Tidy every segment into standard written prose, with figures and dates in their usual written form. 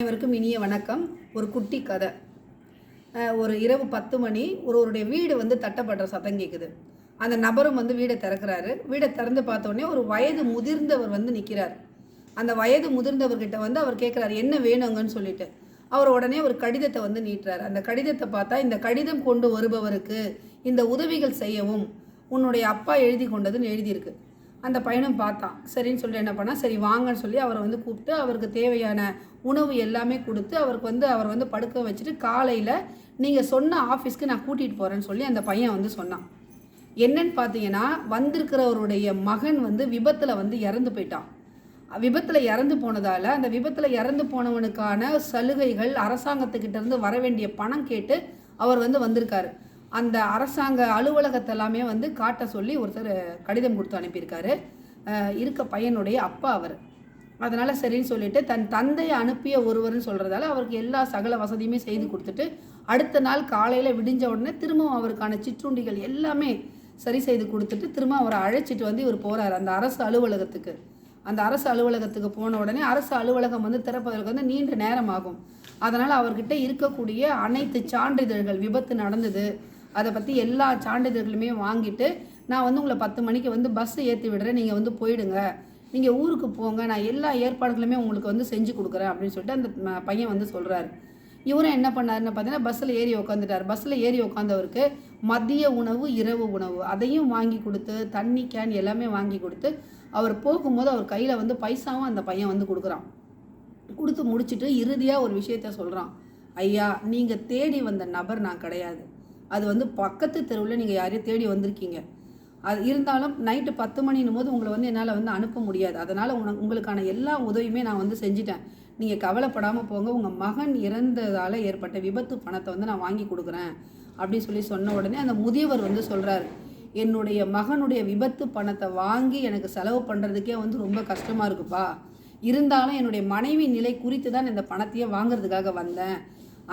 அனைவருக்கும் இனிய வணக்கம். ஒரு குட்டி கதை. ஒரு இரவு 10 மணி ஒருவருடைய வீடு தட்டப்படுற சத்தம் கேட்குது. அந்த நபரும் வீடை திறக்கிறாரு. வீடை திறந்து பார்த்தோடனே ஒரு வயது முதிர்ந்தவர் நிற்கிறார். அந்த வயது முதிர்ந்தவர்கிட்ட அவர் கேட்குறாரு, என்ன வேணுங்கன்னு சொல்லிட்டு. அவர் உடனே ஒரு கடிதத்தை நீட்டுறாரு. அந்த கடிதத்தை பார்த்தா, இந்த கடிதம் கொண்டு வருபவருக்கு இந்த உதவிகள் செய்யவும் உன்னுடைய அப்பா எழுதி கொண்டதுன்னு எழுதியிருக்கு. அந்த பையனும் பார்த்தான். சரின்னு சொல்லிட்டு என்ன பண்ணால், சரி வாங்கன்னு சொல்லி அவரை கூப்பிட்டு அவருக்கு தேவையான உணவு எல்லாமே கொடுத்து அவருக்கு அவர் படுக்க வச்சுட்டு, காலையில் நீங்கள் சொன்ன ஆஃபீஸ்க்கு நான் கூட்டிகிட்டு போகிறேன்னு சொல்லி அந்த பையன் சொன்னான். என்னன்னு பார்த்தீங்கன்னா, வந்திருக்கிறவருடைய மகன் விபத்தில் இறந்து போயிட்டான். விபத்தில் இறந்து போனதால் அந்த விபத்தில் இறந்து போனவனுக்கான சலுகைகள் அரசாங்கத்துக்கிட்டேருந்து வர வேண்டிய பணம் கேட்டு அவர் வந்திருக்காரு. அந்த அரசாங்க அலுவலகத்தை எல்லாமே காட்ட சொல்லி ஒருத்தர் கடிதம் கொடுத்து அனுப்பியிருக்காரு. இருக்க பையனுடைய அப்பா அவர். அதனால் சரின்னு சொல்லிட்டு தன் தந்தையை அனுப்பிய ஒருவர்னு சொல்கிறதால அவருக்கு எல்லா சகல வசதியுமே செய்து கொடுத்துட்டு, அடுத்த நாள் காலையில் விடிஞ்ச உடனே திரும்பவும் அவருக்கான சிற்றுண்டிகள் எல்லாமே சரி செய்து கொடுத்துட்டு திரும்ப அவரை அழைச்சிட்டு இவர் போகிறார் அந்த அரசு அலுவலகத்துக்கு. அந்த அரசு அலுவலகத்துக்கு போன உடனே அரசு அலுவலகம் திறப்பதற்கு நீண்ட நேரம் ஆகும். அதனால் அவர்கிட்ட இருக்கக்கூடிய அனைத்து சான்றிதழ்கள், விபத்து நடந்தது அதை பற்றி எல்லா சான்றிதழ்களுமே வாங்கிட்டு, நான் உங்களை 10 மணிக்கு பஸ் ஏற்றி விடுறேன், நீங்கள் போயிடுங்க, நீங்கள் ஊருக்கு போங்க, நான் எல்லா ஏற்பாடுகளுமே உங்களுக்கு செஞ்சு கொடுக்குறேன் அப்படின்னு சொல்லிட்டு அந்த பையன் சொல்கிறாரு. இவரும் என்ன பண்ணாருன்னு பார்த்தீங்கன்னா, பஸ்ஸில் ஏறி உட்காந்துட்டார். பஸ்ஸில் ஏறி உட்காந்தவருக்கு மதிய உணவு, இரவு உணவு அதையும் வாங்கி கொடுத்து, தண்ணி கேன் எல்லாமே வாங்கி கொடுத்து, அவர் போகும்போது அவர் கையில் பைசாவும் அந்த பையன் கொடுக்குறான். கொடுத்து முடிச்சுட்டு இறுதியாக ஒரு விஷயத்த சொல்கிறான். ஐயா, நீங்கள் தேடி வந்த நபர் நான் கிடையாது. அது பக்கத்து தெருவில் நீங்கள் யாரையும் தேடி வந்திருக்கீங்க. அது இருந்தாலும் நைட்டு 10 மணின்னும் போது உங்களை என்னால் அனுப்ப முடியாது. அதனால் உங்களுக்கான எல்லா உதவியுமே நான் செஞ்சிட்டேன். நீங்கள் கவலைப்படாமல் போங்க. உங்கள் மகன் இறந்ததால் ஏற்பட்ட விபத்து பணத்தை நான் வாங்கி கொடுக்குறேன் அப்படின்னு சொல்லி சொன்ன உடனே அந்த முதியவர் சொல்கிறார், என்னுடைய மகனுடைய விபத்து பணத்தை வாங்கி எனக்கு செலவு பண்ணுறதுக்கே ரொம்ப கஷ்டமாக இருக்குப்பா. இருந்தாலும் என்னுடைய மனைவி நிலை குறித்து தான் இந்த பணத்தையே வாங்கிறதுக்காக வந்தேன்.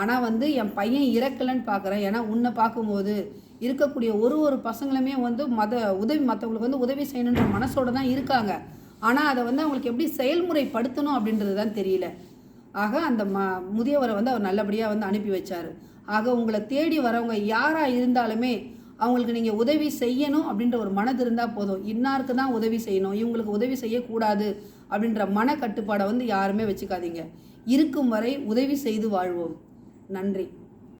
ஆனால் என் பையன் இறக்கலைன்னு பார்க்குறேன். ஏன்னா உன்னை பார்க்கும்போது இருக்கக்கூடிய ஒரு பசங்களுமே மற்றவங்களுக்கு உதவி செய்யணுன்ற மனசோடு தான் இருக்காங்க. ஆனால் அதை அவங்களுக்கு எப்படி செயல்முறைப்படுத்தணும் அப்படின்றது தான் தெரியல. ஆக அந்த முதியவரை அவர் நல்லபடியாக அனுப்பி வச்சார். ஆக உங்களை தேடி வரவங்க யாராக இருந்தாலுமே அவங்களுக்கு நீங்கள் உதவி செய்யணும் அப்படின்ற ஒரு மனது இருந்தால் போதும். இன்னாருக்கு தான் உதவி செய்யணும், இவங்களுக்கு உதவி செய்யக்கூடாது அப்படின்ற மன கட்டுப்பாடை யாருமே வச்சுக்காதீங்க. இருக்கும் வரை உதவி செய்து வாழ்வோம். நன்றி.